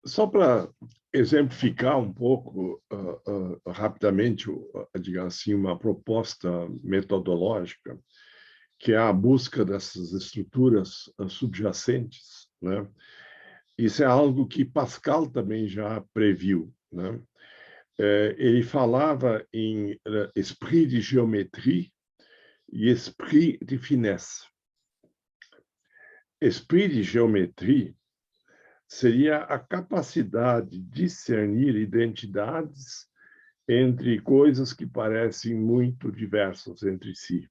Só para exemplificar um pouco rapidamente, digamos assim, uma proposta metodológica, que é a busca dessas estruturas subjacentes, né? Isso é algo que Pascal também já previu, né? Ele falava em esprit de géométrie e esprit de finesse. Esprit de géométrie seria a capacidade de discernir identidades entre coisas que parecem muito diversas entre si.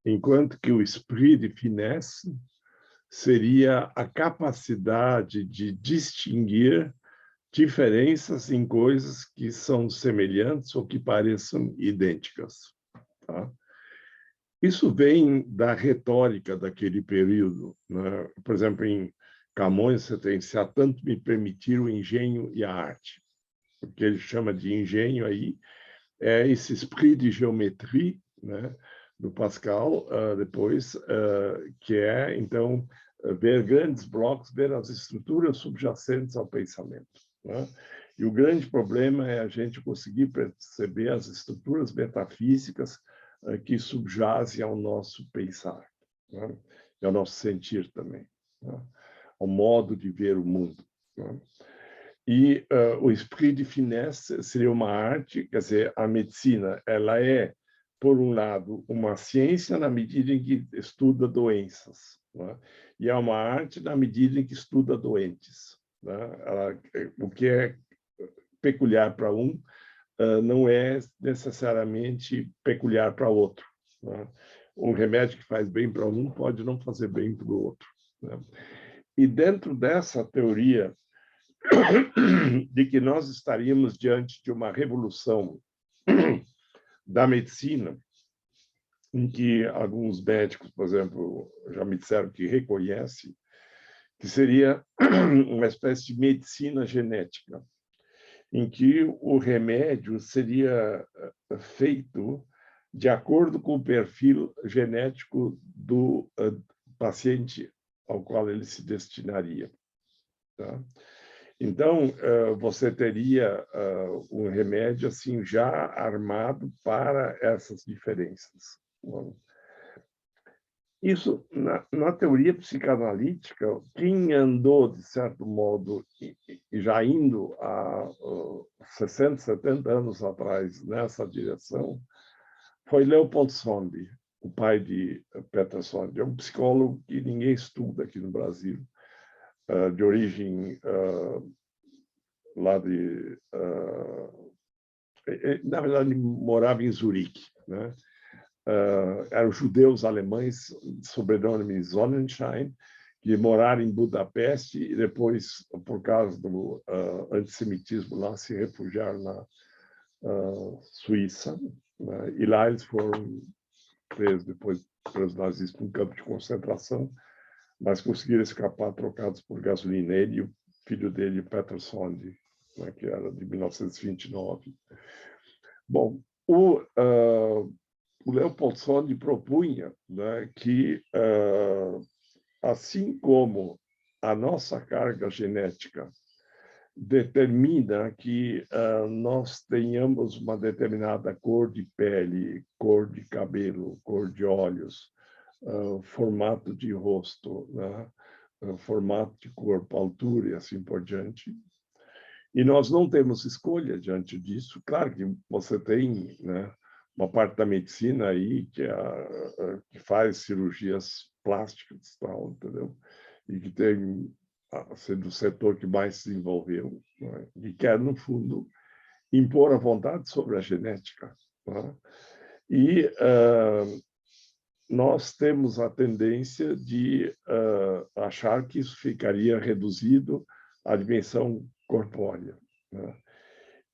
Enquanto que o esprit de finesse seria a capacidade de distinguir diferenças em coisas que são semelhantes ou que pareçam idênticas. Tá? Isso vem da retórica daquele período, né? Por exemplo, em Camões, você tem "se há tanto me permitir o engenho e a arte". O que ele chama de engenho aí é esse esprit de geometria, né, do Pascal, depois, que é, então, ver grandes blocos, ver as estruturas subjacentes ao pensamento, né? E o grande problema é a gente conseguir perceber as estruturas metafísicas que subjazem ao nosso pensar, né? E ao nosso sentir também, né? Ao modo de ver o mundo, né? E o esprit de finesse seria uma arte, quer dizer, a medicina, ela é, por um lado, uma ciência na medida em que estuda doenças, né? E é uma arte na medida em que estuda doentes, né? O que é peculiar para um não é necessariamente peculiar para outro, né? Um remédio que faz bem para um pode não fazer bem para o outro, né? E dentro dessa teoria de que nós estaríamos diante de uma revolução da medicina, em que alguns médicos, por exemplo, já me disseram que reconhecem, que seria uma espécie de medicina genética, em que o remédio seria feito de acordo com o perfil genético do paciente ao qual ele se destinaria. Tá? Então, você teria um remédio assim já armado para essas diferenças. Isso, na teoria psicanalítica, quem andou, de certo modo, e já indo há 60, 70 anos atrás nessa direção, foi Leopold Sonde, o pai de Peter Sonde. É um psicólogo que ninguém estuda aqui no Brasil, de origem lá de... na verdade, ele morava em Zurique, né? Eram judeus alemães, sobrenome Sonnenschein, que moraram em Budapeste e depois, por causa do antissemitismo lá, se refugiaram na Suíça, né? E lá eles foram presos depois pelos nazistas num campo de concentração, mas conseguiram escapar trocados por gasolina. Ele e o filho dele, Peter Sonde, né, que era de 1929. Bom, o Leopold Sonde propunha, né, que, assim como a nossa carga genética determina que nós tenhamos uma determinada cor de pele, cor de cabelo, cor de olhos, formato de rosto, né, formato de corpo, altura e assim por diante. E nós não temos escolha diante disso. Claro que você tem, né, uma parte da medicina aí que faz cirurgias plásticas, tal, entendeu? E que tem sendo o setor que mais se desenvolveu, né? E quer, no fundo, impor a vontade sobre a genética, né? E nós temos a tendência de achar que isso ficaria reduzido à dimensão corpórea, né?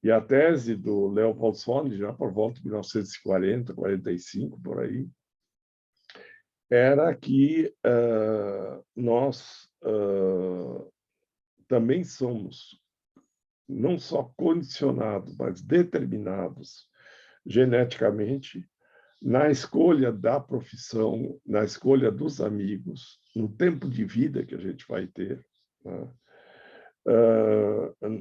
E a tese do Leopold Sonde, já por volta de 1940, 45, por aí, era que nós também somos não só condicionados, mas determinados geneticamente na escolha da profissão, na escolha dos amigos, no tempo de vida que a gente vai ter, né?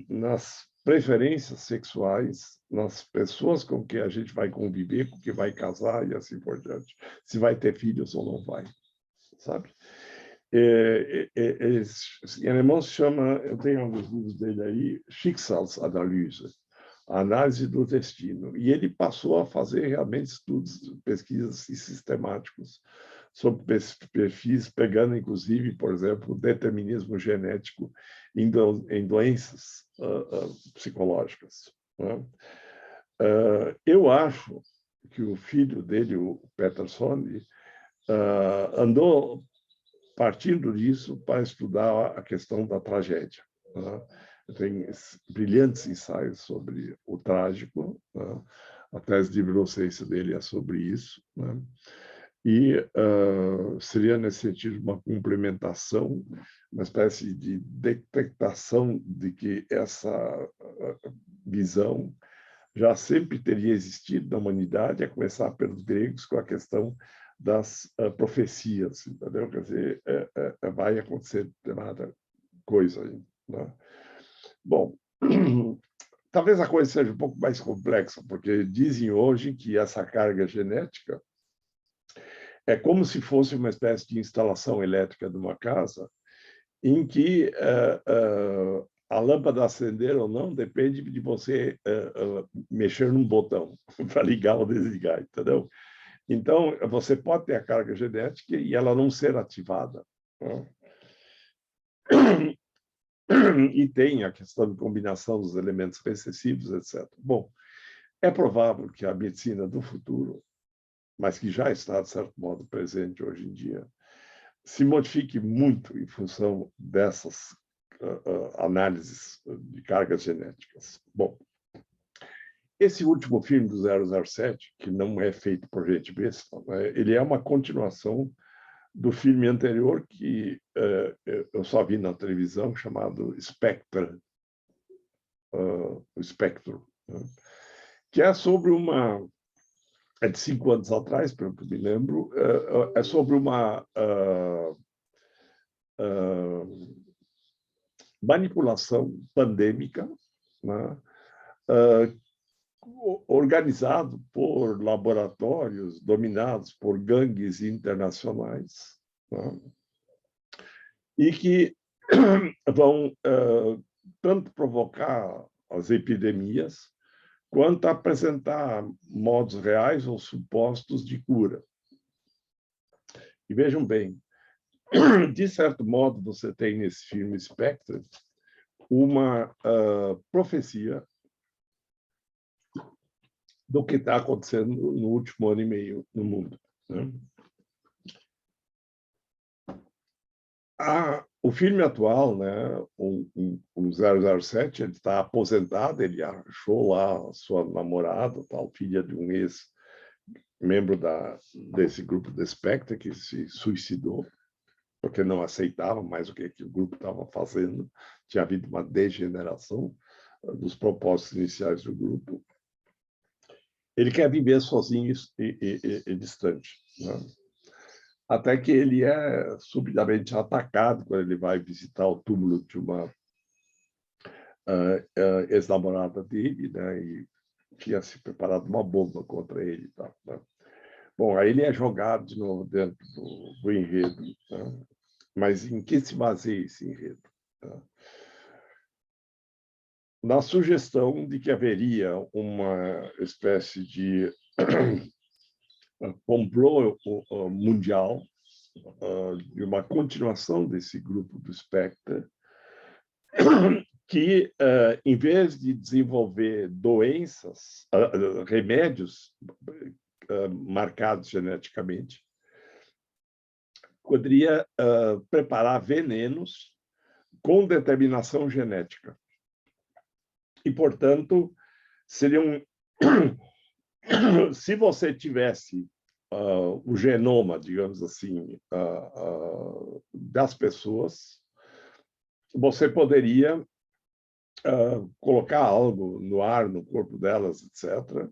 nas preferências sexuais, nas pessoas com que a gente vai conviver, com que vai casar e assim por diante, se vai ter filhos ou não vai, sabe? Em alemão se chama, eu tenho alguns livros dele aí, Schicksalsanalyse, a análise do destino. E ele passou a fazer realmente estudos, pesquisas sistemáticos sobre perfis, pegando, inclusive, por exemplo, o determinismo genético em doenças psicológicas. Né? Eu acho que o filho dele, o Peterson, andou partindo disso para estudar a questão da tragédia. Né? Tem brilhantes ensaios sobre o trágico, né? A tese de docência dele é sobre isso, né? E seria, nesse sentido, uma complementação, uma espécie de detectação de que essa visão já sempre teria existido na humanidade, a começar pelos gregos com a questão das profecias, entendeu? Quer dizer, vai acontecer determinada coisa aí, né? Bom, talvez a coisa seja um pouco mais complexa, porque dizem hoje que essa carga genética é como se fosse uma espécie de instalação elétrica de uma casa, em que a lâmpada acender ou não depende de você mexer num botão para ligar ou desligar, entendeu? Então, você pode ter a carga genética e ela não ser ativada. Né? E tem a questão de combinação dos elementos recessivos, etc. Bom, é provável que a medicina do futuro, mas que já está, de certo modo, presente hoje em dia, se modifique muito em função dessas análises de cargas genéticas. Bom, esse último filme do 007, que não é feito por gente besta, né, ele é uma continuação do filme anterior que eu só vi na televisão, chamado Spectre, o Espectro, né, que é sobre uma... É de 5 anos atrás, pelo que me lembro, é sobre uma manipulação pandêmica, né, organizado por laboratórios dominados por gangues internacionais, né, e que vão tanto provocar as epidemias quanto apresentar modos reais ou supostos de cura. E vejam bem, de certo modo, você tem nesse filme Spectre uma profecia do que está acontecendo no último ano e meio no mundo. Né? O filme atual, né, o 007, ele está aposentado, ele achou lá a sua namorada, tal, filha de um ex-membro desse grupo de Spectre, que se suicidou, porque não aceitava mais o que o grupo estava fazendo. Tinha havido uma degeneração dos propósitos iniciais do grupo. Ele quer viver sozinho e distante. Né? Até que ele é subitamente atacado quando ele vai visitar o túmulo de uma ex-namorada dele, né? E tinha se preparado uma bomba contra ele. Tá, né? Bom, aí ele é jogado de novo dentro do enredo. Né? Mas em que se baseia esse enredo? Né? Na sugestão de que haveria uma espécie de complô mundial, de uma continuação desse grupo do Spectre, que, em vez de desenvolver doenças, remédios marcados geneticamente, poderia preparar venenos com determinação genética. E, portanto, seriam... Se você tivesse o genoma, digamos assim, das pessoas, você poderia colocar algo no ar, no corpo delas, etc.,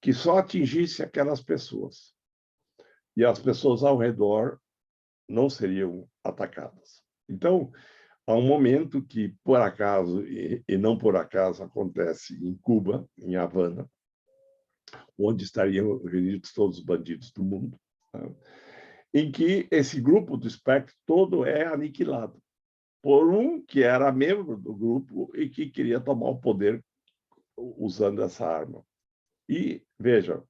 que só atingisse aquelas pessoas. E as pessoas ao redor não seriam atacadas. Então, há um momento que, por acaso, e não por acaso, acontece em Cuba, em Havana, onde estariam reunidos todos os bandidos do mundo, tá? Em que esse grupo do espectro todo é aniquilado por um que era membro do grupo e que queria tomar o poder usando essa arma. E, veja,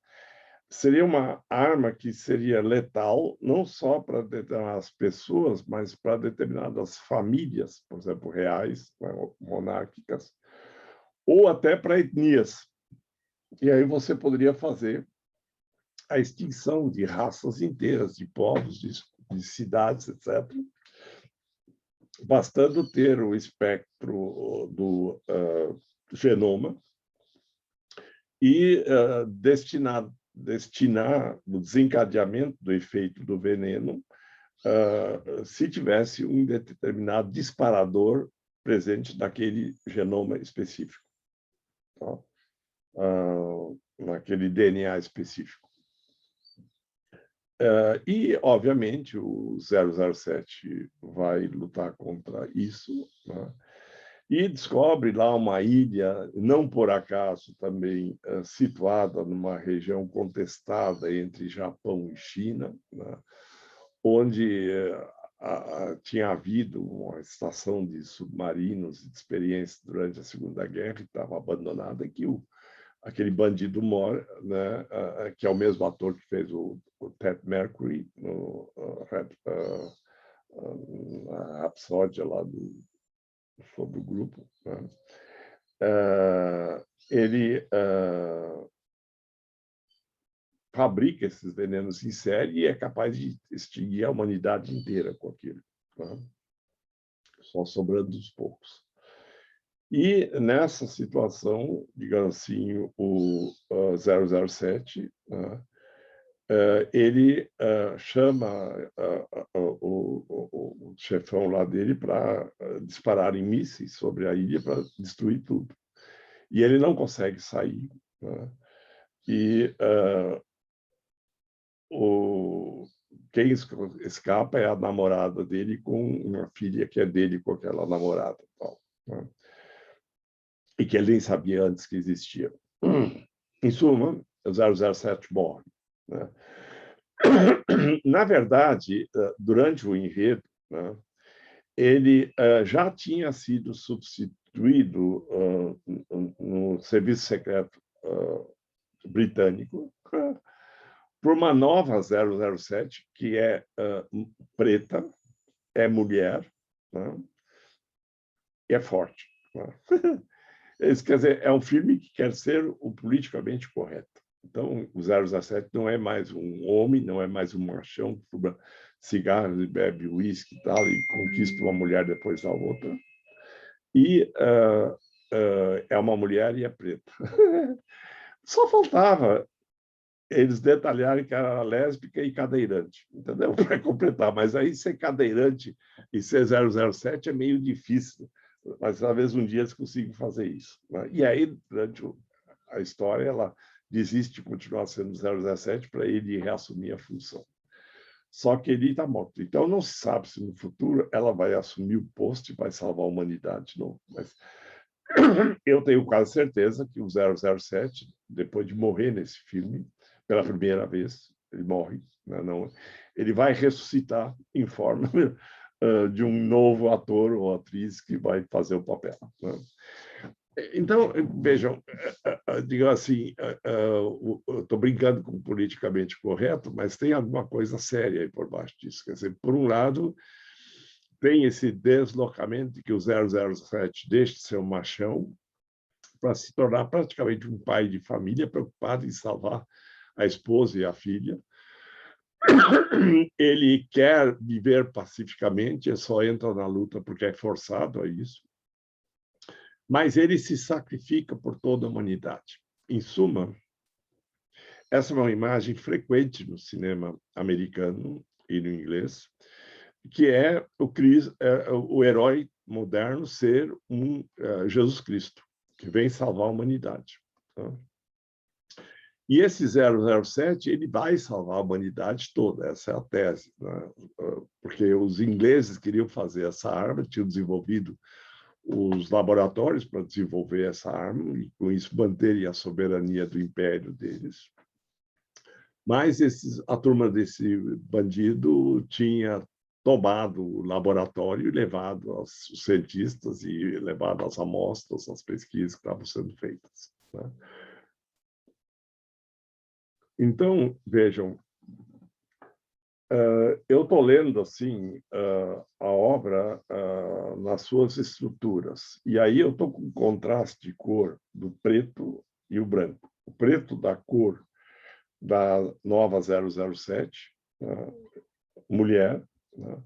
seria uma arma que seria letal não só para determinadas pessoas, mas para determinadas famílias, por exemplo, reais, monárquicas, ou até para etnias. E aí você poderia fazer a extinção de raças inteiras, de povos, de cidades, etc., bastando ter o espectro do genoma e destinar o desencadeamento do efeito do veneno se tivesse um determinado disparador presente naquele genoma específico, tá? Naquele DNA específico. E, obviamente, o 007 vai lutar contra isso, né? E descobre lá uma ilha, não por acaso também situada numa região contestada entre Japão e China, né? Onde tinha havido uma estação de submarinos de experiência durante a Segunda Guerra, e estava abandonada, que aquele bandido mora, né, que é o mesmo ator que fez o Ted Mercury no a Rapsódia lá sobre o grupo, né? Ele fabrica esses venenos em série e é capaz de extinguir a humanidade inteira com aquilo, né? Só sobrando os poucos. E nessa situação, digamos assim, o 007, né, ele chama o chefão lá dele para dispararem mísseis sobre a ilha para destruir tudo. E ele não consegue sair, né? E quem escapa é a namorada dele com uma filha que é dele com aquela namorada, tal, né? E que ele nem sabia antes que existia. Em suma, o 007 morre, né? Na verdade, durante o enredo, né, ele já tinha sido substituído no serviço secreto britânico por uma nova 007, que é preta, é mulher, né, e é forte, né? Isso quer dizer, é um filme que quer ser o politicamente correto. Então, o 017 não é mais um homem, não é mais um machão que fuma cigarros e bebe uísque e tal, e conquista uma mulher depois da outra. E é uma mulher e é preta. Só faltava eles detalharem que era lésbica e cadeirante, entendeu? Para completar. Mas aí ser cadeirante e ser 007 é meio difícil. Mas talvez um dia eles consigam fazer isso, né? E aí, durante a história, ela desiste de continuar sendo 017 para ele reassumir a função. Só que ele está morto. Então, não se sabe se no futuro ela vai assumir o posto e vai salvar a humanidade de novo. Mas eu tenho quase certeza que o 007, depois de morrer nesse filme, pela primeira vez, ele morre, né? Não, ele vai ressuscitar em forma de um novo ator ou atriz que vai fazer o papel, né? Então, vejam, digo assim, estou brincando com o politicamente correto, mas tem alguma coisa séria aí por baixo disso. Quer dizer, por um lado, tem esse deslocamento de que o 007 deixa de ser um machão para se tornar praticamente um pai de família preocupado em salvar a esposa e a filha. Ele quer viver pacificamente, só entra na luta porque é forçado a isso. Mas ele se sacrifica por toda a humanidade. Em suma, essa é uma imagem frequente no cinema americano e no inglês, que é o herói moderno ser Jesus Cristo, que vem salvar a humanidade, tá? E esse 007, ele vai salvar a humanidade toda, essa é a tese, né? Porque os ingleses queriam fazer essa arma, tinham desenvolvido os laboratórios para desenvolver essa arma e, com isso, manterem a soberania do império deles. Mas a turma desse bandido tinha tomado o laboratório e levado aos cientistas e levado as amostras, as pesquisas que estavam sendo feitas, né? Então, vejam, eu estou lendo assim a obra nas suas estruturas, e aí eu estou com um contraste de cor do preto e o branco. O preto da cor da nova 007, mulher, né?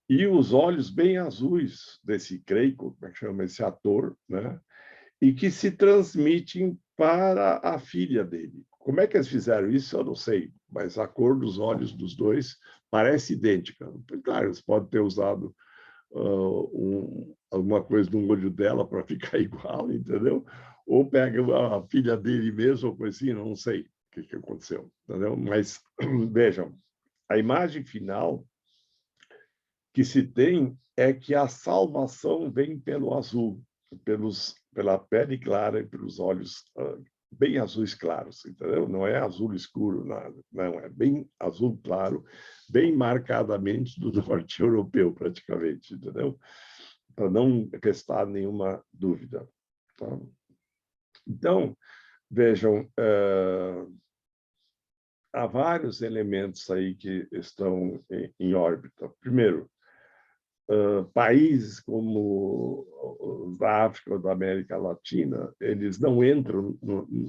E os olhos bem azuis desse Craig, como é que chama esse ator, né? E que se transmitem para a filha dele. Como é que eles fizeram isso, eu não sei, mas a cor dos olhos dos dois parece idêntica. Claro, eles podem ter usado alguma coisa no olho dela para ficar igual, entendeu? Ou pega a filha dele mesmo, ou coisa assim, não sei o que aconteceu, entendeu? Mas, vejam, a imagem final que se tem é que a salvação vem pelo azul, pela pele clara e pelos olhos bem azuis claros, entendeu? Não é azul escuro, nada, não, é bem azul claro, bem marcadamente do norte europeu, praticamente, entendeu? Para não restar nenhuma dúvida. Tá? Então, vejam, há vários elementos aí que estão em órbita. Primeiro, países como os da África ou da América Latina, eles não entram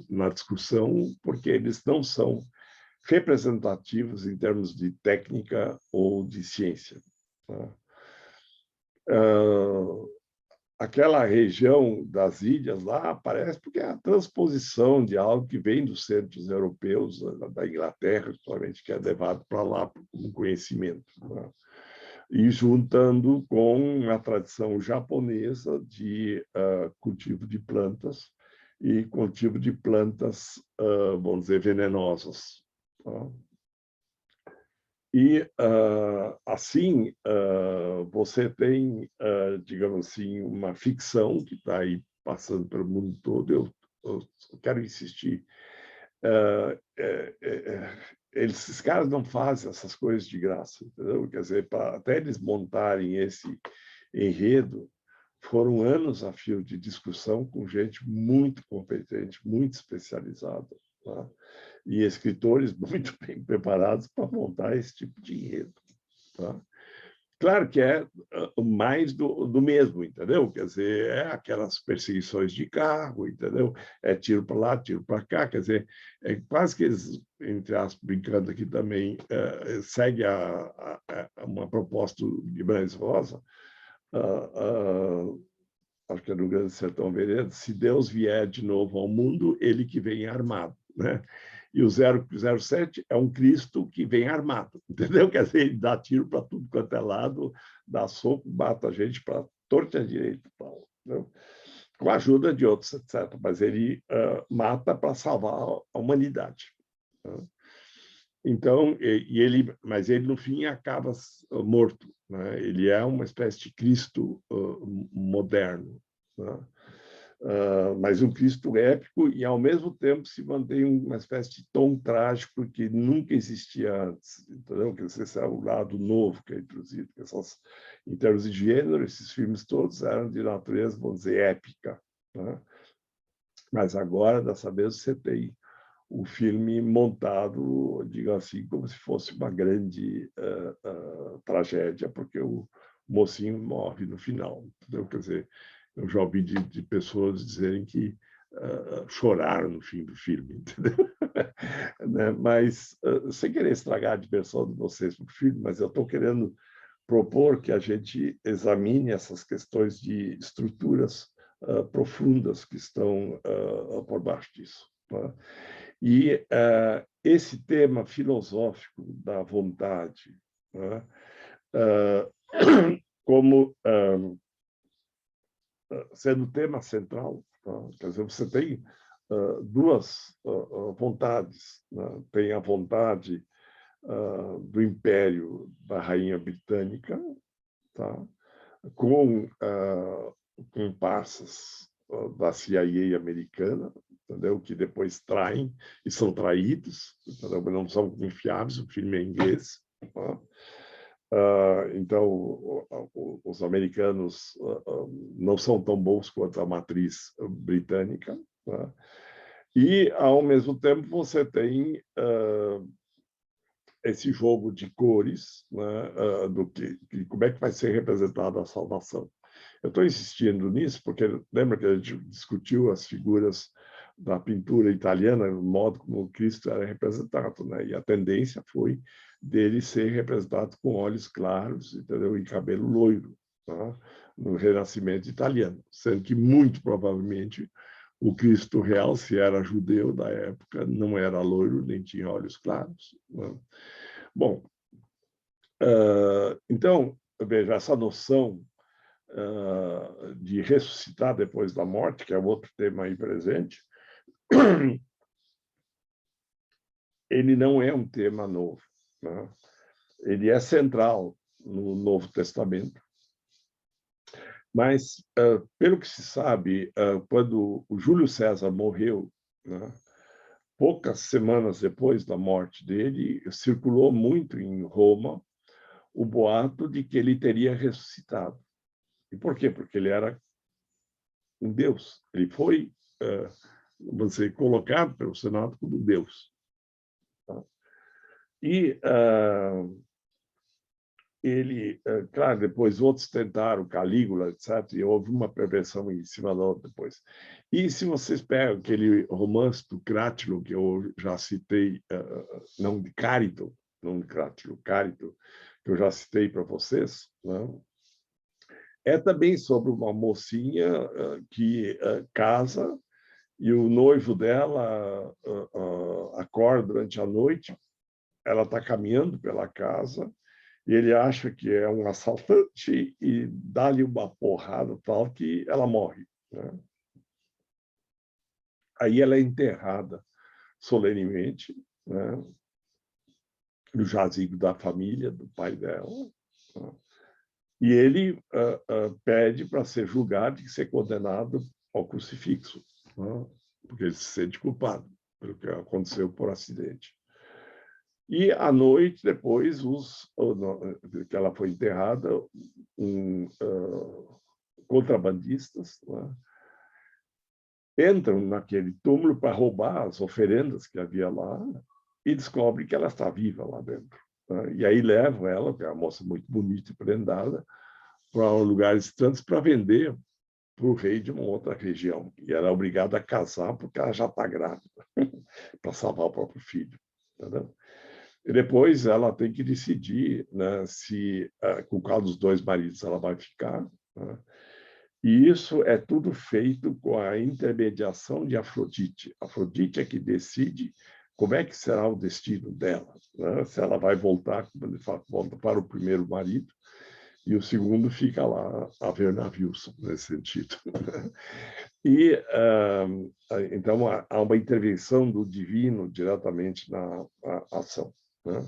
na discussão porque eles não são representativos em termos de técnica ou de ciência. Tá? Aquela região das ilhas lá aparece porque é a transposição de algo que vem dos centros europeus, da Inglaterra, principalmente, que é levado para lá como conhecimento. Tá? E juntando com a tradição japonesa de cultivo de plantas e cultivo de plantas, vamos dizer, venenosas. Tá? E, assim, você tem, digamos assim, uma ficção que está aí passando pelo mundo todo. Eu quero insistir. Esses caras não fazem essas coisas de graça, entendeu? Quer dizer, até eles montarem esse enredo, foram anos a fio de discussão com gente muito competente, muito especializada, tá? E escritores muito bem preparados para montar esse tipo de enredo. Tá? Claro que é mais do mesmo, entendeu? Quer dizer, é aquelas perseguições de carro, entendeu? É tiro para lá, tiro para cá, quer dizer, é quase que eles, entre aspas, brincando aqui também, segue uma proposta do Guimarães Rosa, acho que é no Grande Sertão Veredas, se Deus vier de novo ao mundo, ele que vem armado, né? E o 007 é um Cristo que vem armado, entendeu? Quer dizer, ele dá tiro para tudo quanto é lado, dá soco, mata a gente para torta e direito, com a ajuda de outros, etc. Mas ele mata para salvar a humanidade. Né? Então, mas ele no fim acaba morto, né? Ele é uma espécie de Cristo moderno, né? Mas um Cristo épico e ao mesmo tempo se mantém uma espécie de tom trágico que nunca existia antes, entendeu? Que esse é o lado novo que é introduzido. Em termos de gênero, esses filmes todos eram de natureza, vamos dizer, épica, né? Mas agora, dessa vez, você tem o filme montado, digamos assim, como se fosse uma grande tragédia, porque o mocinho morre no final, entendeu? Quer dizer, eu já ouvi de pessoas dizerem que choraram no fim do filme, entendeu? Né? Mas, sem querer estragar a diversão de vocês para o filme, mas eu estou querendo propor que a gente examine essas questões de estruturas profundas que estão por baixo disso. Tá? E esse tema filosófico da vontade, né, como sendo o tema central, tá? Quer dizer, você tem duas vontades, né? Tem a vontade do Império da Rainha Britânica, tá? Com comparsas da CIA americana, entendeu? Que depois traem e são traídos, entendeu? Não são confiáveis, o filme é em inglês. Tá? Então, os americanos não são tão bons quanto a matriz britânica. Tá? E, ao mesmo tempo, você tem esse jogo de cores, né, do como é que vai ser representada a salvação. Eu estou insistindo nisso porque lembra que a gente discutiu as figuras da pintura italiana, o modo como Cristo era representado, né? E a tendência foi dele ser representado com olhos claros, entendeu? E cabelo loiro, tá? No Renascimento italiano, sendo que muito provavelmente o Cristo real, se era judeu da época, não era loiro nem tinha olhos claros, né? Bom, então, veja, essa noção de ressuscitar depois da morte, que é outro tema aí presente, ele não é um tema novo, né? Ele é central no Novo Testamento, mas, pelo que se sabe, quando o Júlio César morreu, né, poucas semanas depois da morte dele, circulou muito em Roma o boato de que ele teria ressuscitado. E por quê? Porque ele era um Deus. Ele foi, vamos dizer, colocado pelo Senado como Deus. Tá? E ele, claro, depois outros tentaram, Calígula, etc., e houve uma perversão em cima da outra depois. E se vocês pegam aquele romance do Crátilo, que eu já citei, não de Cárito, não de Crátilo, Cárito, que eu já citei para vocês, né? É também sobre uma mocinha que casa e o noivo dela acorda durante a noite, ela está caminhando pela casa e ele acha que é um assaltante e dá-lhe uma porrada tal que ela morre, né? Aí ela é enterrada solenemente, né, no jazigo da família, do pai dela, né? E ele pede para ser julgado e ser condenado ao crucifixo, né? Porque ele se sente culpado pelo que aconteceu por acidente. E, à noite, depois, que ela foi enterrada, contrabandistas, né, entram naquele túmulo para roubar as oferendas que havia lá e descobrem que ela está viva lá dentro, né? E aí levam ela, que é uma moça muito bonita e prendada, para lugares distantes para vender para o rei de uma outra região. E ela é obrigada a casar porque ela já está grávida, para salvar o próprio filho. Entendeu? E depois ela tem que decidir, né, se com qual dos dois maridos ela vai ficar, né? E isso é tudo feito com a intermediação de Afrodite. Afrodite é que decide como é que será o destino dela, né? Se ela vai voltar, como ele fala, volta para o primeiro marido, e o segundo fica lá a ver navios, nesse sentido. E, então, há uma intervenção do divino diretamente na ação, né?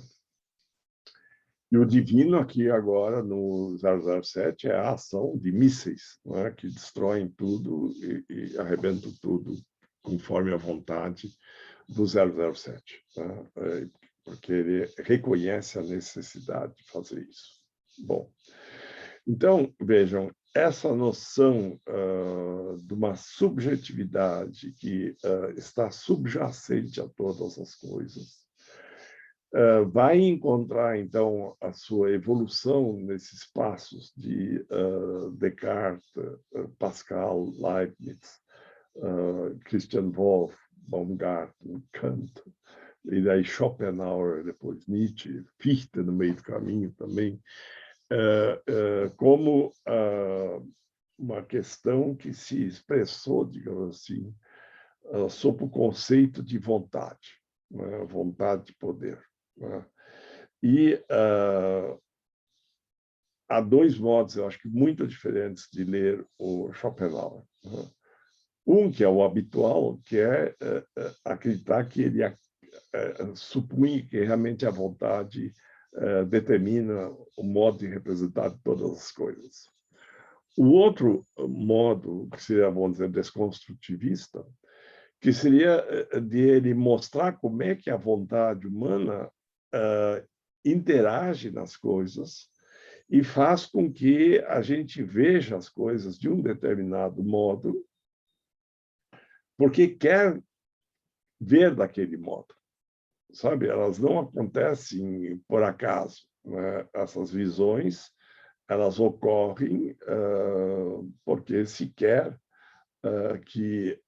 E o divino aqui agora, no 007, é a ação de mísseis, né, que destroem tudo e arrebentam tudo conforme a vontade do 007, né? Porque ele reconhece a necessidade de fazer isso. Bom, então, vejam, essa noção de uma subjetividade que está subjacente a todas as coisas, vai encontrar, então, a sua evolução nesses passos de Descartes, Pascal, Leibniz, Christian Wolff, Baumgarten, Kant, e daí Schopenhauer, depois Nietzsche, Fichte no meio do caminho também, como uma questão que se expressou, digamos assim, sob o conceito de vontade, né? Vontade de poder, né? E há dois modos, eu acho que muito diferentes de ler o Schopenhauer, né? Um que é o habitual, que é acreditar que ele supõe que realmente a vontade determina o modo de representar todas as coisas. O outro modo, que seria, vamos dizer, desconstrutivista, que seria de ele mostrar como é que a vontade humana interage nas coisas e faz com que a gente veja as coisas de um determinado modo, porque quer ver daquele modo, sabe? Elas não acontecem por acaso, né? Essas visões, elas ocorrem porque se quer que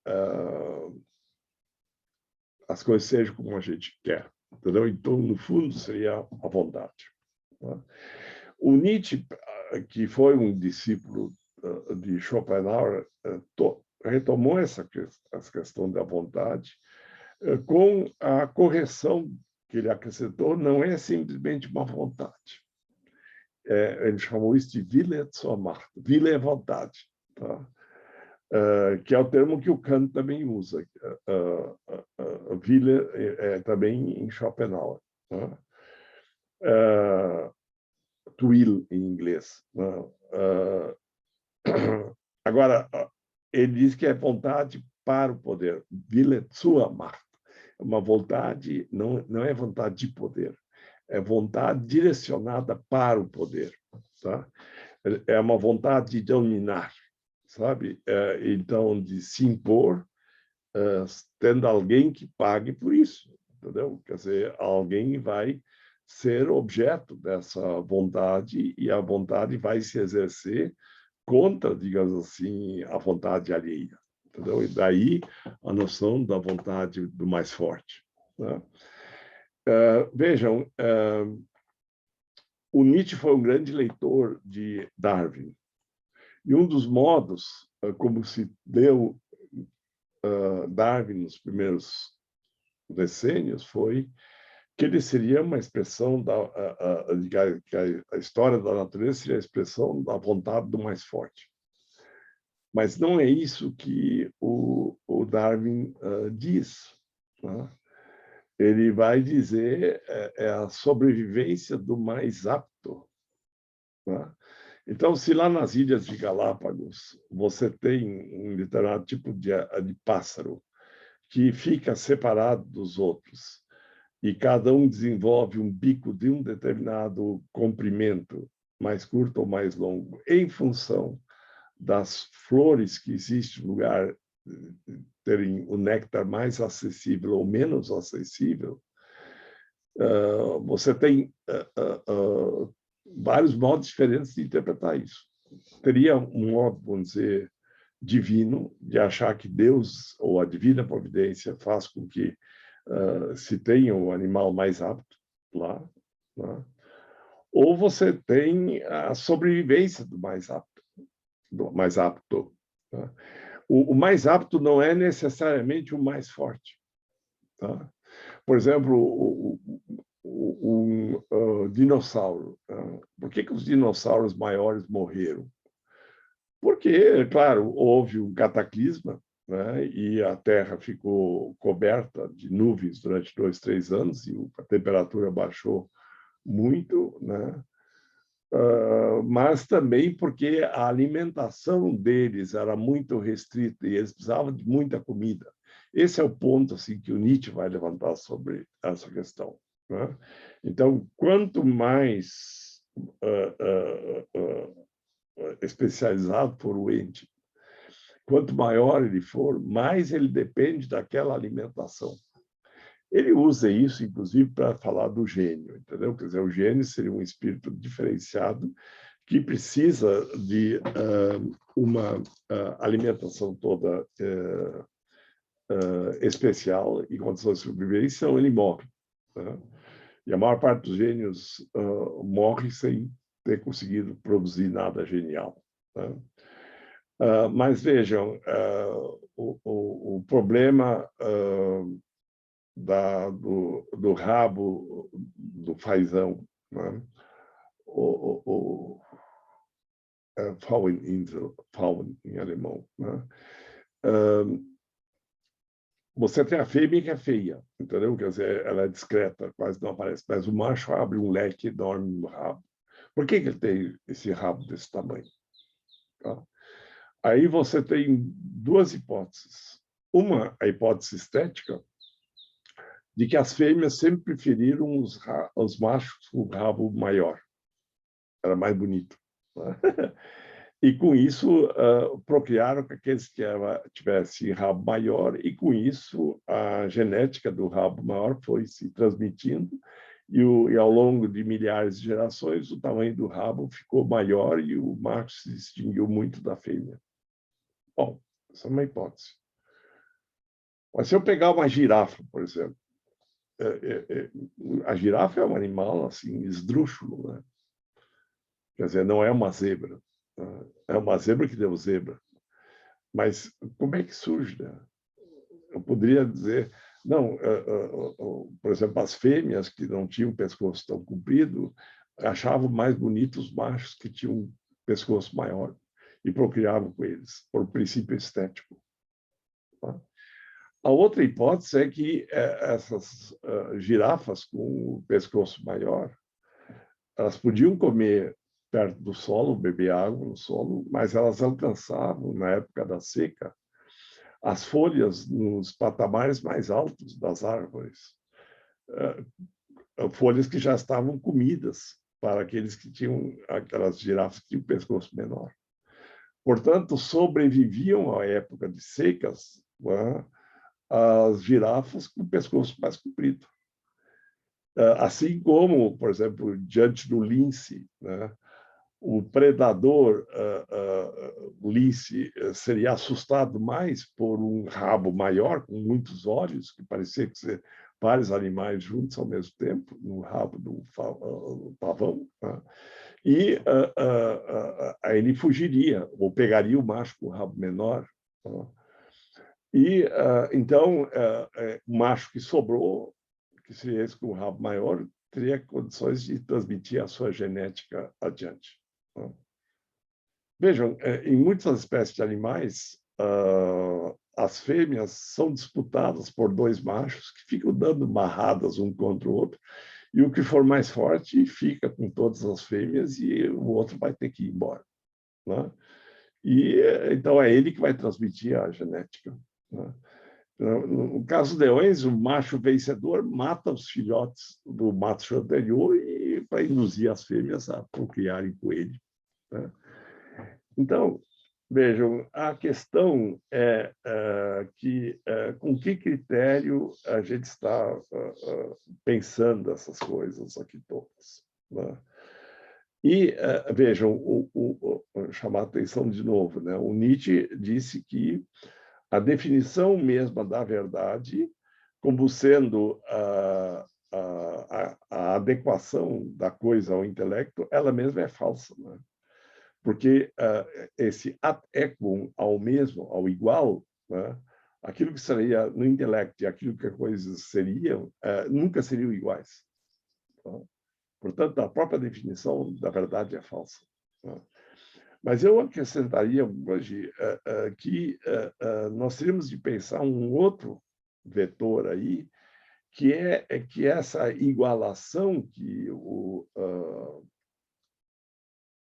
as coisas sejam como a gente quer, entendeu? Então, no fundo, seria a vontade. Tá? O Nietzsche, que foi um discípulo de Schopenhauer, retomou essa questão da vontade com a correção que ele acrescentou, não é simplesmente uma vontade. Ele chamou isso de Wille zur Macht. Wille é vontade. Tá? Que é o termo que o Kant também usa. Wille também em Schopenhauer. Tá? To will, em inglês. Agora, ele diz que é vontade para o poder. Wille zur Macht. Uma vontade, não é vontade de poder, é vontade direcionada para o poder. Tá? É uma vontade de dominar, sabe? Então, de se impor, tendo alguém que pague por isso, entendeu? Quer dizer, alguém vai ser objeto dessa vontade e a vontade vai se exercer contra, digamos assim, a vontade alheia. Entendeu? E daí a noção da vontade do mais forte. Né? Vejam, o Nietzsche foi um grande leitor de Darwin. E um dos modos como se deu Darwin nos primeiros decênios foi que ele seria uma expressão que a história da natureza seria a expressão da vontade do mais forte. Mas não é isso que o Darwin diz. Né? Ele vai dizer a sobrevivência do mais apto. Né? Então, se lá nas Ilhas de Galápagos você tem um determinado tipo de pássaro que fica separado dos outros e cada um desenvolve um bico de um determinado comprimento, mais curto ou mais longo, em função das flores que existem no lugar terem o néctar mais acessível ou menos acessível, você tem vários modos diferentes de interpretar isso. Teria um modo, vamos dizer, divino, de achar que Deus ou a divina providência faz com que se tenha o animal mais apto lá, né? Ou você tem a sobrevivência do mais apto. Tá? O mais apto não é necessariamente o mais forte. Tá? Por exemplo, dinossauro. Por que os dinossauros maiores morreram? Porque, claro, houve um cataclisma, né? E a Terra ficou coberta de nuvens durante 2, 3 anos e a temperatura baixou muito, né? Mas também porque a alimentação deles era muito restrita e eles precisavam de muita comida. Esse é o ponto assim, que o Nietzsche vai levantar sobre essa questão. Né? Então, quanto mais especializado for o ente, quanto maior ele for, mais ele depende daquela alimentação. Ele usa isso, inclusive, para falar do gênio, entendeu? Quer dizer, o gênio seria um espírito diferenciado que precisa de uma alimentação toda especial e condições de sobrevivência, senão ele morre. Né? E a maior parte dos gênios morre sem ter conseguido produzir nada genial. Né? Mas vejam, o problema do rabo do fazão, né? Pfaueninsel, Pfauen em alemão, né? você tem a fêmea que é feia, entendeu? Quer dizer, ela é discreta, quase não aparece, mas o macho abre um leque enorme no rabo. Por que ele tem esse rabo desse tamanho? Tá? Aí você tem duas hipóteses. Uma, a hipótese estética, de que as fêmeas sempre preferiram os machos com o rabo maior. Era mais bonito. Né? E, com isso, procriaram com aqueles que tivessem rabo maior, e, com isso, a genética do rabo maior foi se transmitindo, e ao longo de milhares de gerações, o tamanho do rabo ficou maior e o macho se distinguiu muito da fêmea. Bom, essa é uma hipótese. Mas se eu pegar uma girafa, por exemplo, a girafa é um animal assim esdrúxulo, né? Quer dizer, não é uma zebra. É uma zebra que deu zebra. Mas como é que surge? Né? Eu poderia dizer, não, por exemplo, as fêmeas que não tinham pescoço tão comprido achavam mais bonitos os machos que tinham um pescoço maior e procriavam com eles, por princípio estético. Tá? A outra hipótese é que essas girafas com o pescoço maior, elas podiam comer perto do solo, beber água no solo, mas elas alcançavam, na época da seca, as folhas nos patamares mais altos das árvores. Folhas que já estavam comidas para aqueles que tinham, aquelas girafas que tinham o pescoço menor. Portanto, sobreviviam à época de secas, né, as girafas com o pescoço mais comprido. Assim como, por exemplo, diante do lince, né, o predador, o lince, seria assustado mais por um rabo maior, com muitos olhos, que parecia que ser vários animais juntos ao mesmo tempo, no rabo do pavão, né? E aí ele fugiria, ou pegaria o macho com o rabo menor. Né? E, então, o macho que sobrou, que seria esse com o rabo maior, teria condições de transmitir a sua genética adiante. Né? Vejam, em muitas espécies de animais, as fêmeas são disputadas por dois machos que ficam dando marradas um contra o outro, e o que for mais forte fica com todas as fêmeas e o outro vai ter que ir embora. Né? E, então, é ele que vai transmitir a genética. Né? No caso de leões, o macho vencedor mata os filhotes do macho anterior para induzir as fêmeas a procriarem com ele. Né? Então, vejam, a questão é que com que critério a gente está pensando essas coisas aqui todas. Né? E, vejam, chamar a atenção de novo, né? O Nietzsche disse que a definição mesma da verdade, como sendo a adequação da coisa ao intelecto, ela mesma é falsa. Né? Porque esse ad equum, ao mesmo, ao igual, né? Aquilo que seria no intelecto e aquilo que as coisas seriam, nunca seriam iguais. Tá? Portanto, a própria definição da verdade é falsa. Tá? Mas eu acrescentaria hoje que nós teríamos de pensar um outro vetor aí, que é que essa igualação que o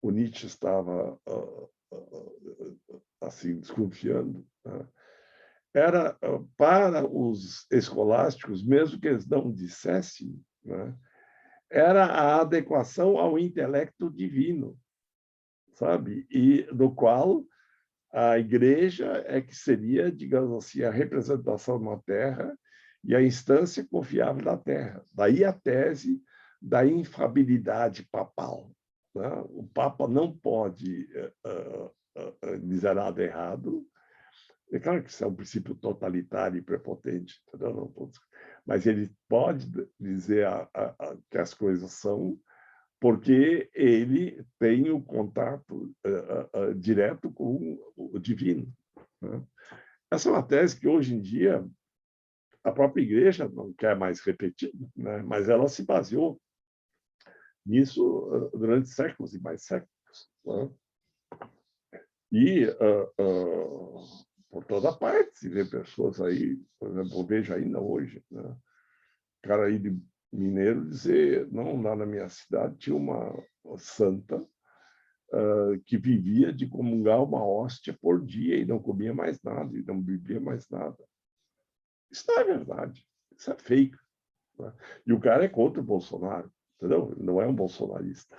Nietzsche estava assim desconfiando, né, era para os escolásticos, mesmo que eles não dissessem, né, era a adequação ao intelecto divino, sabe? E do qual a igreja é que seria, digamos assim, a representação na Terra e a instância confiável da Terra. Daí a tese da infabilidade papal. Né? O Papa não pode dizer nada errado. É claro que isso é um princípio totalitário e prepotente, mas ele pode dizer que as coisas são, porque ele tem o contato direto com o divino. Né? Essa é uma tese que, hoje em dia, a própria igreja não quer mais repetir, né? Mas ela se baseou nisso durante séculos e mais séculos. Né? E, portanto, toda parte se vê pessoas aí, por exemplo, eu vejo ainda hoje, né? Cara aí de mineiro dizer, não, lá na minha cidade tinha uma santa que vivia de comungar uma hóstia por dia e não comia mais nada, e não bebia mais nada. Isso não é verdade, isso é fake. Né? E o cara é contra o Bolsonaro, entendeu? Ele não é um bolsonarista.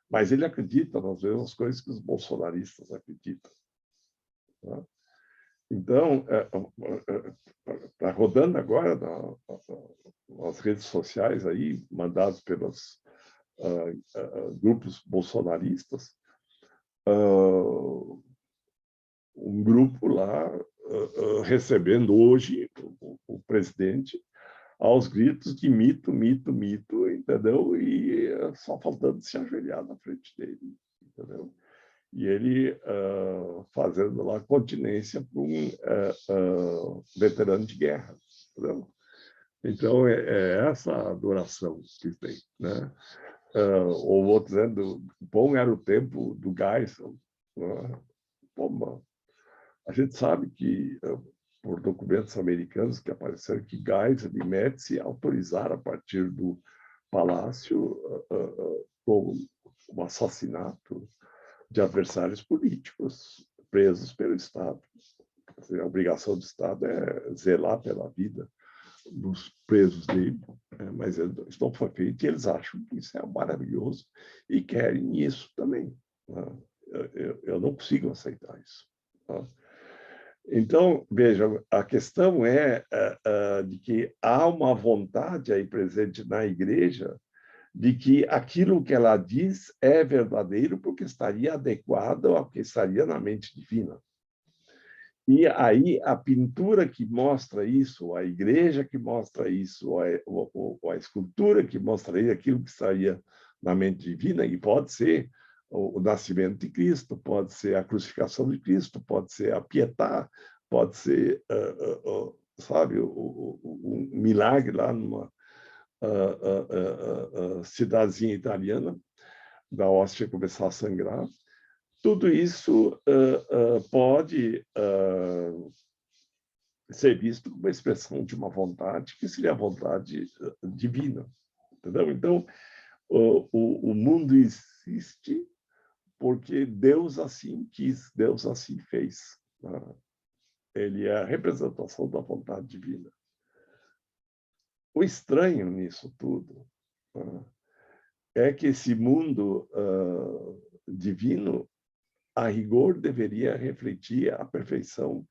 Mas ele acredita nas mesmas coisas que os bolsonaristas acreditam. Né? Então, está rodando agora nas redes sociais, aí, mandados pelos grupos bolsonaristas, um grupo lá recebendo hoje o presidente aos gritos de mito, mito, mito, entendeu? E só faltando se ajoelhar na frente dele, entendeu? E ele fazendo lá continência para um veterano de guerra, entendeu? Então, é essa a adoração que tem, né? Ou outro dizendo, bom era o tempo do Geisel. Né? Pô, a gente sabe que, por documentos americanos que apareceram, que Geisel e Médici autorizaram a partir do palácio o assassinato de adversários políticos presos pelo Estado. A obrigação do Estado é zelar pela vida dos presos dele, mas eles não foi feito e eles acham que isso é maravilhoso e querem isso também. Eu não consigo aceitar isso. Então, veja, a questão é de que há uma vontade aí presente na igreja de que aquilo que ela diz é verdadeiro porque estaria adequado ao que estaria na mente divina. E aí a pintura que mostra isso, a igreja que mostra isso, a escultura que mostra isso, aquilo que estaria na mente divina, e pode ser o nascimento de Cristo, pode ser a crucificação de Cristo, pode ser a Pietà, pode ser, sabe, um milagre lá numa cidadezinha italiana, da hóstia começar a sangrar. Tudo isso pode ser visto como uma expressão de uma vontade, que seria a vontade divina. Entendeu? Então, o mundo existe porque Deus assim quis, Deus assim fez. Né? Ele é a representação da vontade divina. O estranho nisso tudo é que esse mundo divino, a rigor, deveria refletir a perfeição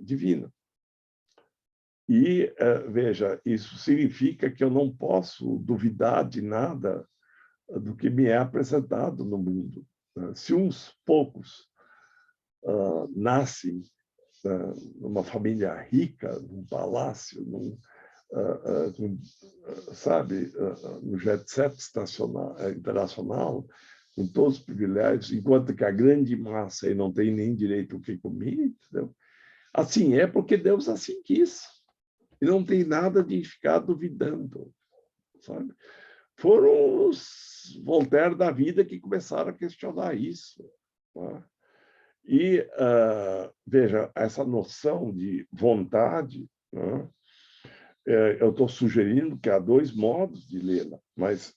divina. E, veja, isso significa que eu não posso duvidar de nada do que me é apresentado no mundo. Se uns poucos nascem numa família rica, num palácio, sabe, no jet set internacional, com todos os privilégios, enquanto que a grande massa aí não tem nem direito ao que comer, entendeu? Assim é porque Deus assim quis. E não tem nada de ficar duvidando, sabe? Foram os Voltaire da vida que começaram a questionar isso. Tá? E, veja, essa noção de vontade, né? Eu estou sugerindo que há dois modos de lê-la, mas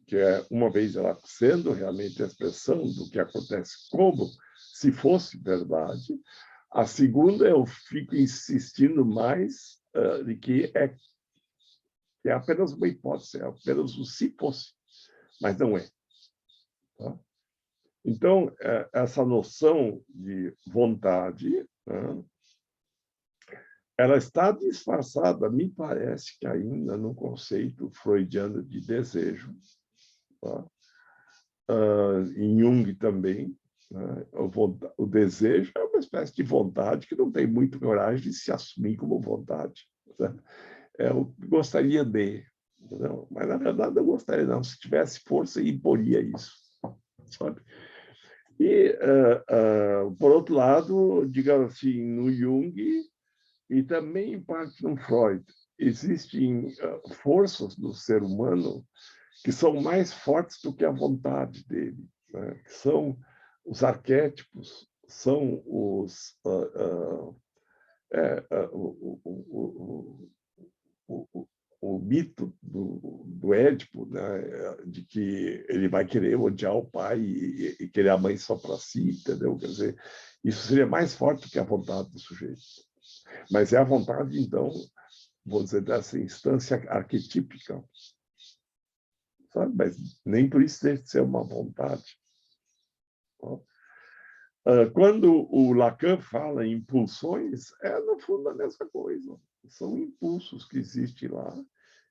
que é, uma vez ela sendo realmente a expressão do que acontece como se fosse verdade, a segunda eu fico insistindo mais de que é apenas uma hipótese, é apenas um se fosse, mas não é. Tá? Então, essa noção de vontade, né, ela está disfarçada, me parece que ainda no conceito freudiano de desejo. Tá? Em Jung também, né? O desejo é uma espécie de vontade que não tem muito coragem de se assumir como vontade. Né? Eu gostaria de, não, mas na verdade eu gostaria não. Se tivesse força, imporia isso, sabe? E, por outro lado, digamos assim, no Jung e também em parte no Freud, existem forças do ser humano que são mais fortes do que a vontade dele, né? Que são os arquétipos, são os o mito do Édipo, né, de que ele vai querer odiar o pai e querer a mãe só para si, entendeu? Quer dizer, isso seria mais forte que a vontade do sujeito. Mas é a vontade, então, vou dizer, dessa instância arquetípica, sabe? Mas nem por isso deve ser uma vontade. Quando o Lacan fala em pulsões, é, no fundo, a mesma coisa. São impulsos que existem lá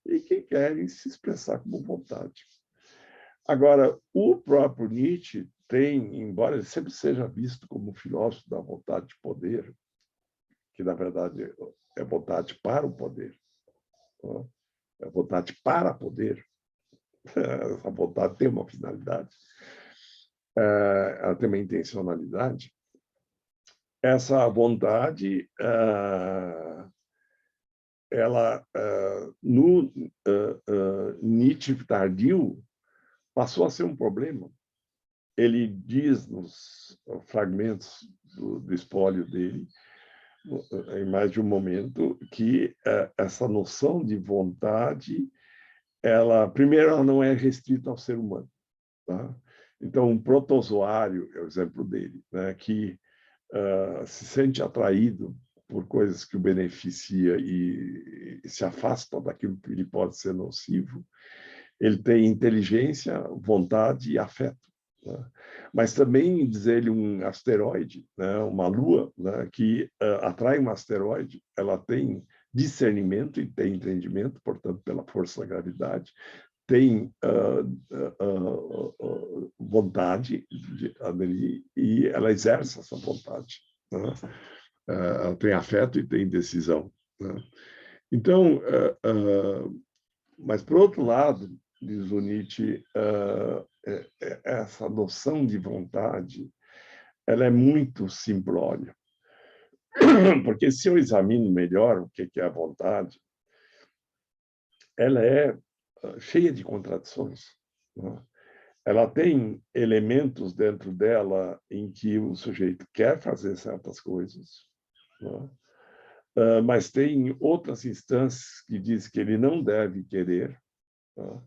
e que querem se expressar como vontade. Agora, o próprio Nietzsche tem, embora ele sempre seja visto como filósofo da vontade de poder, que, na verdade, é vontade para o poder, é vontade para poder, essa vontade tem uma finalidade, ela tem uma intencionalidade. Essa vontade, ela, no Nietzsche tardio, passou a ser um problema. Ele diz nos fragmentos do espólio dele, em mais de um momento, que essa noção de vontade, ela, primeiro, ela não é restrita ao ser humano. Tá? Então, um protozoário é o exemplo dele, né, que se sente atraído por coisas que o beneficia e se afasta daquilo que lhe pode ser nocivo, ele tem inteligência, vontade e afeto. Né? Mas também, diz ele, um asteroide, né, uma lua, né, que atrai um asteroide, ela tem discernimento e tem entendimento, portanto, pela força da gravidade, tem vontade de aderir e ela exerce essa vontade. Né? Ela tem afeto e tem decisão. Né? Então, mas, por outro lado, diz o Nietzsche, essa noção de vontade ela é muito simplória. Porque se eu examino melhor o que é a vontade, ela é cheia de contradições. Né? Ela tem elementos dentro dela em que o sujeito quer fazer certas coisas, né? Mas tem outras instâncias que diz que ele não deve querer. Né?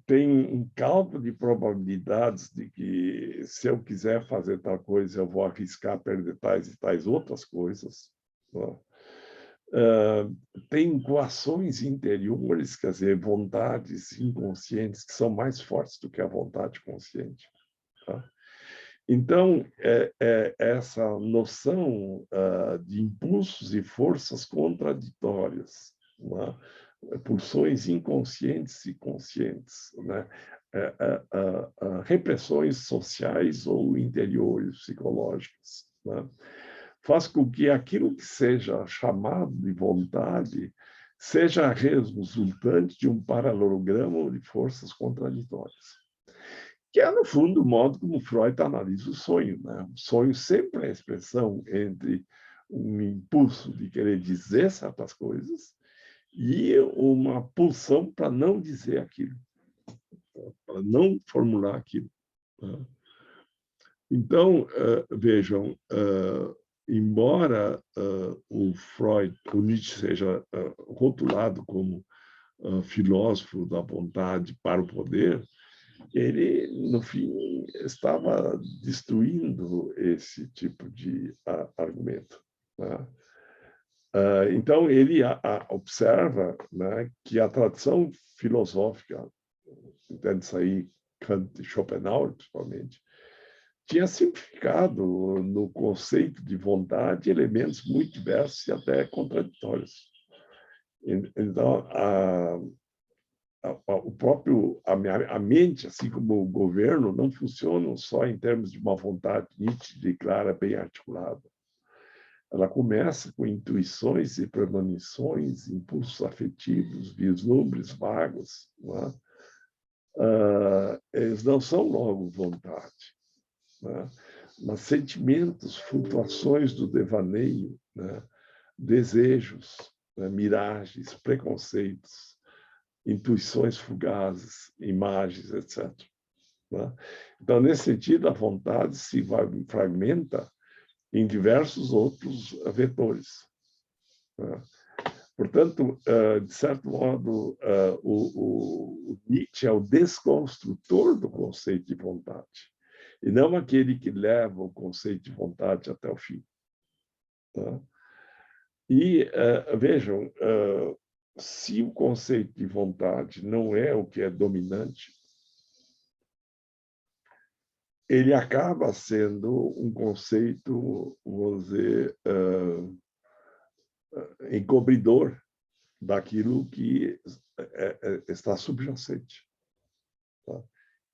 Tem um cálculo de probabilidades de que, se eu quiser fazer tal coisa, eu vou arriscar perder tais e tais outras coisas. Né? Tem coações interiores, quer dizer, vontades inconscientes que são mais fortes do que a vontade consciente. Tá? Então, essa noção de impulsos e forças contraditórias, né? Pulsões inconscientes e conscientes, né? Repressões sociais ou interiores, psicológicas, né? Faz com que aquilo que seja chamado de vontade seja resultante de um paralelogramo de forças contraditórias, que é, no fundo, o modo como Freud analisa o sonho. Né? O sonho sempre é a expressão entre um impulso de querer dizer certas coisas e uma pulsão para não dizer aquilo, para não formular aquilo. Né? Então, vejam, embora o Nietzsche seja rotulado como filósofo da vontade para o poder, ele, no fim, estava destruindo esse tipo de argumento. Né? Então, ele observa, né, que a tradição filosófica, entende-se aí Kant e Schopenhauer, principalmente, tinha simplificado no conceito de vontade elementos muito diversos e até contraditórios. Então, a mente, assim como o governo, não funcionam só em termos de uma vontade nítida e clara, bem articulada. Ela começa com intuições e premonições, impulsos afetivos, vislumbres vagos. Não é? Eles não são logo vontade, né? Mas sentimentos, flutuações do devaneio, né? Desejos, né? Miragens, preconceitos, intuições fugazes, imagens, etc. né? Então, nesse sentido, a vontade se fragmenta em diversos outros vetores, né? Portanto, de certo modo, o Nietzsche é o desconstrutor do conceito de vontade, e não aquele que leva o conceito de vontade até o fim, tá? E, vejam, se o conceito de vontade não é o que é dominante, ele acaba sendo um conceito, vamos dizer, encobridor daquilo que está subjacente, tá?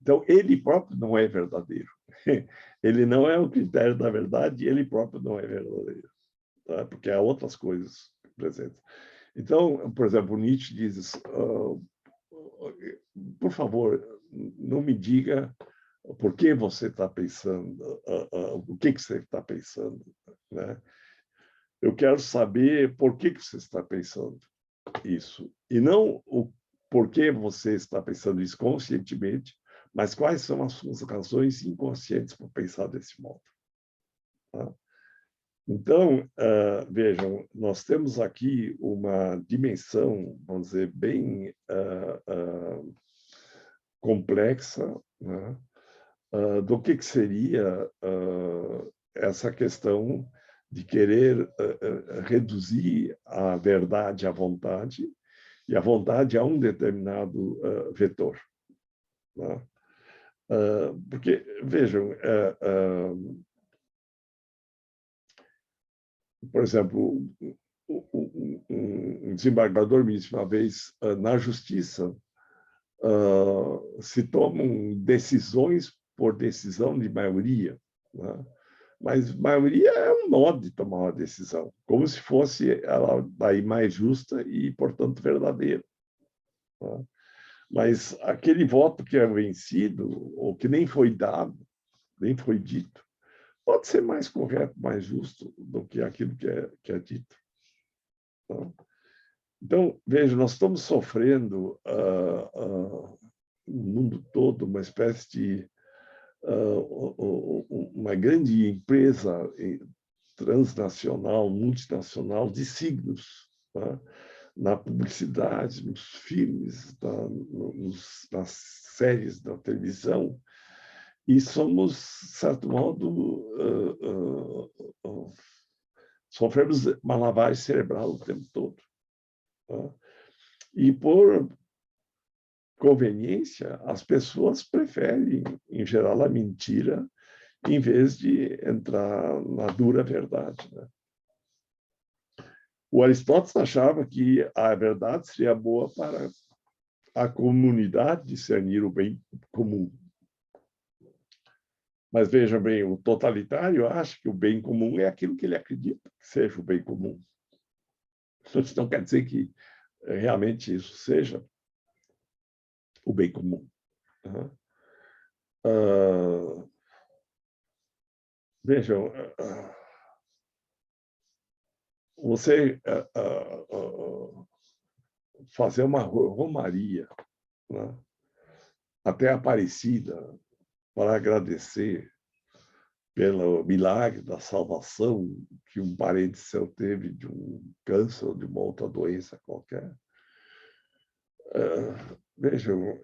Então, ele próprio não é verdadeiro. Ele não é o critério da verdade, ele próprio não é verdadeiro, tá? Porque há outras coisas presentes. Então, por exemplo, Nietzsche diz, por favor, não me diga por que você está pensando, o que você está pensando, né? Eu quero saber por que você está pensando isso, e não o porquê você está pensando isso conscientemente, mas quais são as suas razões inconscientes para pensar desse modo, tá? Então, vejam, nós temos aqui uma dimensão, vamos dizer, bem complexa, né, do que seria essa questão de querer reduzir a verdade à vontade, e a vontade a um determinado vetor, né? Porque, vejam, por exemplo, um desembargador me disse uma vez, na justiça, se tomam decisões por decisão de maioria, né? Mas maioria é um modo de tomar uma decisão, como se fosse ela daí mais justa e, portanto, verdadeira, né? Mas aquele voto que é vencido, ou que nem foi dado, nem foi dito, pode ser mais correto, mais justo do que aquilo que é dito, né? Então, veja, nós estamos sofrendo no mundo todo uma espécie de uma grande empresa transnacional, multinacional de signos, tá? Na publicidade, nos filmes, nas séries da televisão, e somos, de certo modo, sofremos uma lavagem cerebral o tempo todo, tá? E por conveniência, as pessoas preferem, em geral, a mentira em vez de entrar na dura verdade, né? O Aristóteles achava que a verdade seria boa para a comunidade discernir o bem comum. Mas veja bem, o totalitário acha que o bem comum é aquilo que ele acredita que seja o bem comum. Isso não quer dizer que realmente isso seja o bem comum, né? Vejam, você fazer uma romaria, né, até Aparecida, para agradecer pelo milagre da salvação que um parente seu teve de um câncer ou de uma outra doença qualquer. Vejam,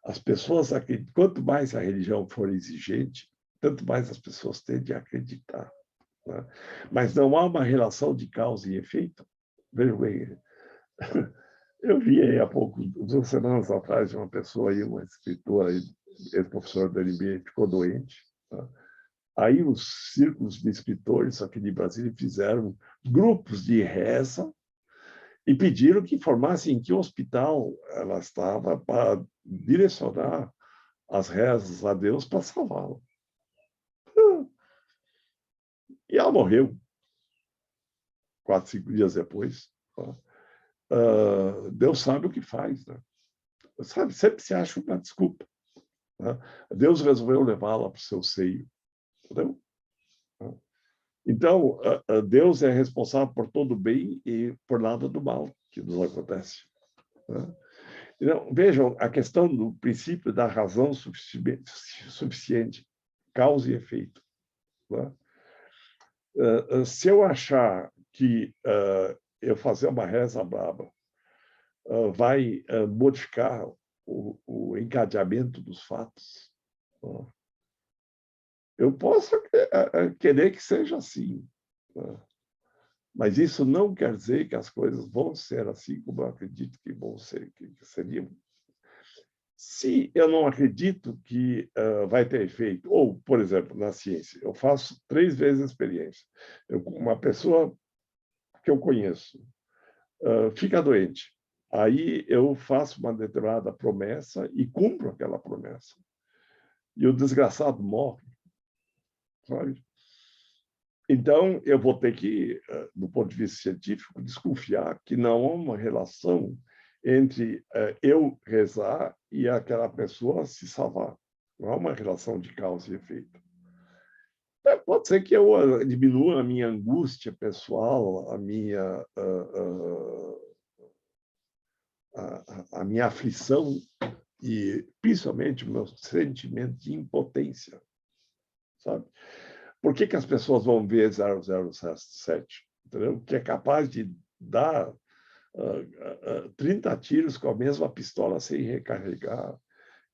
as pessoas acreditam, quanto mais a religião for exigente, tanto mais as pessoas tendem a acreditar, né? Mas não há uma relação de causa e efeito. Vejam bem, eu vi aí há pouco, 2 semanas atrás, uma pessoa aí, uma escritora, ex-professora da UNB, ficou doente, tá? Aí os círculos de escritores aqui de Brasília fizeram grupos de reza e pediram que informassem em que hospital ela estava para direcionar as rezas a Deus para salvá-la. E ela morreu 4, 5 dias depois. Deus sabe o que faz, né? Sabe, sempre se acha uma desculpa, né? Deus resolveu levá-la para o seu seio, entendeu? Então, Deus é responsável por todo o bem e por nada do mal que nos acontece, né? Então, vejam, a questão do princípio da razão suficiente, causa e efeito. Né? Se eu achar que eu fazer uma reza braba vai modificar o encadeamento dos fatos, né? Eu posso querer que seja assim, né? Mas isso não quer dizer que as coisas vão ser assim como eu acredito que vão ser, que seriam. Se eu não acredito que vai ter efeito, ou, por exemplo, na ciência, eu faço 3 vezes a experiência. Uma pessoa que eu conheço fica doente. Aí eu faço uma determinada promessa e cumpro aquela promessa. E o desgraçado morre, sabe? Então, eu vou ter que, do ponto de vista científico, desconfiar que não há uma relação entre eu rezar e aquela pessoa se salvar. Não há uma relação de causa e efeito. Pode ser que eu diminua a minha angústia pessoal, a minha aflição e, principalmente, o meu sentimento de impotência, sabe? Por que as pessoas vão ver 007? Entendeu? Que é capaz de dar 30 tiros com a mesma pistola sem recarregar,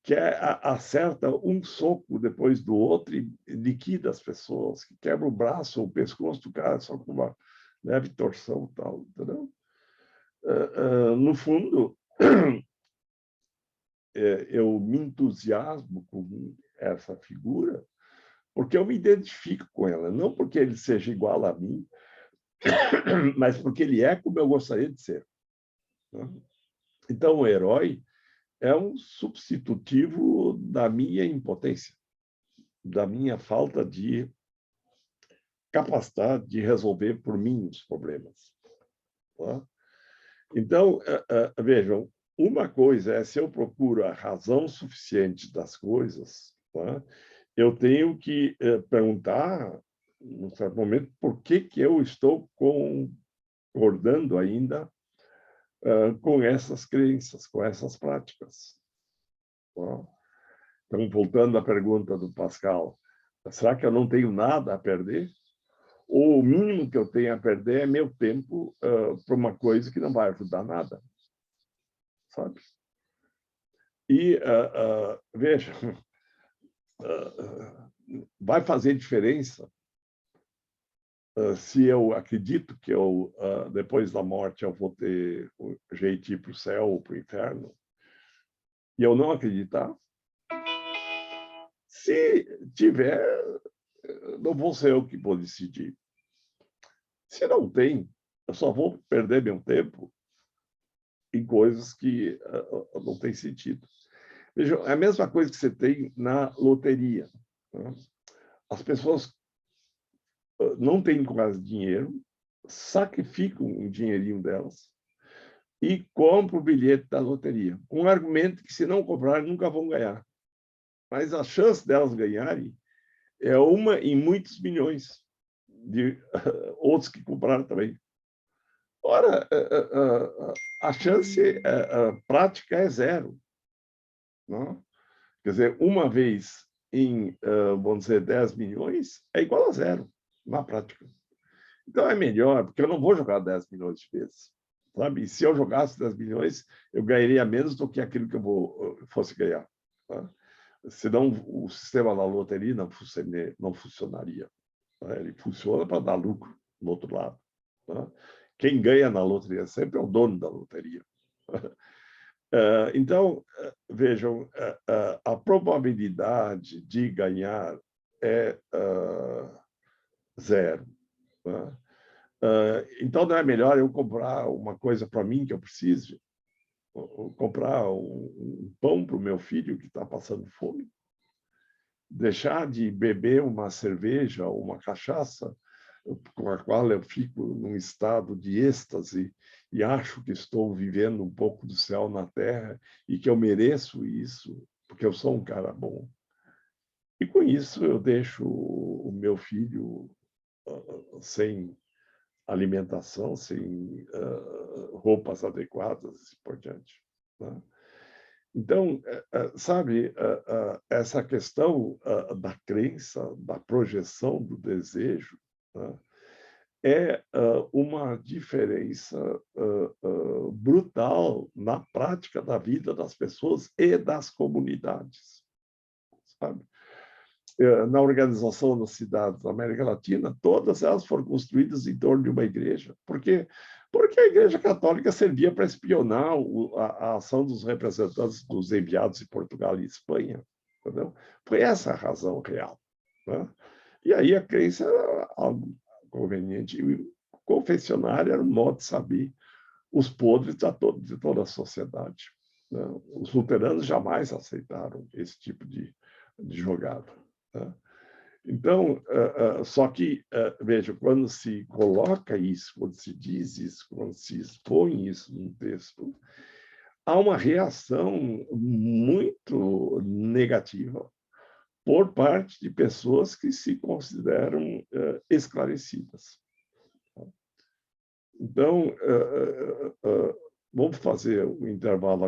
que acerta um soco depois do outro e liquida as pessoas, que quebra o braço ou o pescoço do cara só com uma leve torção e tal, entendeu? No fundo, eu me entusiasmo com essa figura porque eu me identifico com ela, não porque ele seja igual a mim, mas porque ele é como eu gostaria de ser. Então, o herói é um substitutivo da minha impotência, da minha falta de capacidade de resolver por mim os problemas. Então, vejam, uma coisa é se eu procuro a razão suficiente das coisas, eu tenho que perguntar, num certo momento, por que eu estou concordando ainda com essas crenças, com essas práticas. Então, voltando à pergunta do Pascal, será que eu não tenho nada a perder? Ou o mínimo que eu tenho a perder é meu tempo para uma coisa que não vai ajudar nada, sabe? E, veja, vai fazer diferença se eu acredito que depois da morte eu vou ter o jeito de ir para o céu ou para o inferno, e eu não acreditar? Se tiver, não vou ser eu que vou decidir. Se não tem, eu só vou perder meu tempo em coisas que não têm sentido. Veja, é a mesma coisa que você tem na loteria. As pessoas não têm quase dinheiro, sacrificam o dinheirinho delas e compram o bilhete da loteria, com o argumento que, se não comprarem, nunca vão ganhar. Mas a chance delas ganharem é uma em muitos milhões de outros que compraram também. Ora, a chance prática é zero. Não? Quer dizer, uma vez em, vamos dizer, 10 milhões é igual a zero, na prática. Então, é melhor, porque eu não vou jogar 10 milhões de vezes. Sabe? E se eu jogasse 10 milhões, eu ganharia menos do que aquilo que eu fosse ganhar. Tá? Senão, o sistema da loteria não funcionaria. Tá? Ele funciona para dar lucro, do outro lado. Tá? Quem ganha na loteria sempre é o dono da loteria. Então, vejam, a probabilidade de ganhar é zero. Tá? Então, não é melhor eu comprar uma coisa para mim que eu preciso? Ou comprar um pão para o meu filho que está passando fome? Deixar de beber uma cerveja ou uma cachaça com a qual eu fico num estado de êxtase e acho que estou vivendo um pouco do céu na terra e que eu mereço isso, porque eu sou um cara bom. E com isso eu deixo o meu filho sem alimentação, sem roupas adequadas e por diante. Né? Então, sabe, essa questão da crença, da projeção do desejo, né, é uma diferença brutal na prática da vida das pessoas e das comunidades, sabe? Na organização das cidades da América Latina, todas elas foram construídas em torno de uma igreja. Por quê? Porque a Igreja Católica servia para espionar a ação dos representantes dos enviados em Portugal e Espanha. Entendeu? Foi essa a razão real. Né? E aí a crença era algo conveniente. E o confessionário era um modo de saber os podres de toda a sociedade. Né? Os luteranos jamais aceitaram esse tipo de jogada. Né? Então, só que, veja, quando se coloca isso, quando se diz isso, quando se expõe isso num texto, há uma reação muito negativa por parte de pessoas que se consideram esclarecidas. Então, vamos fazer um intervalo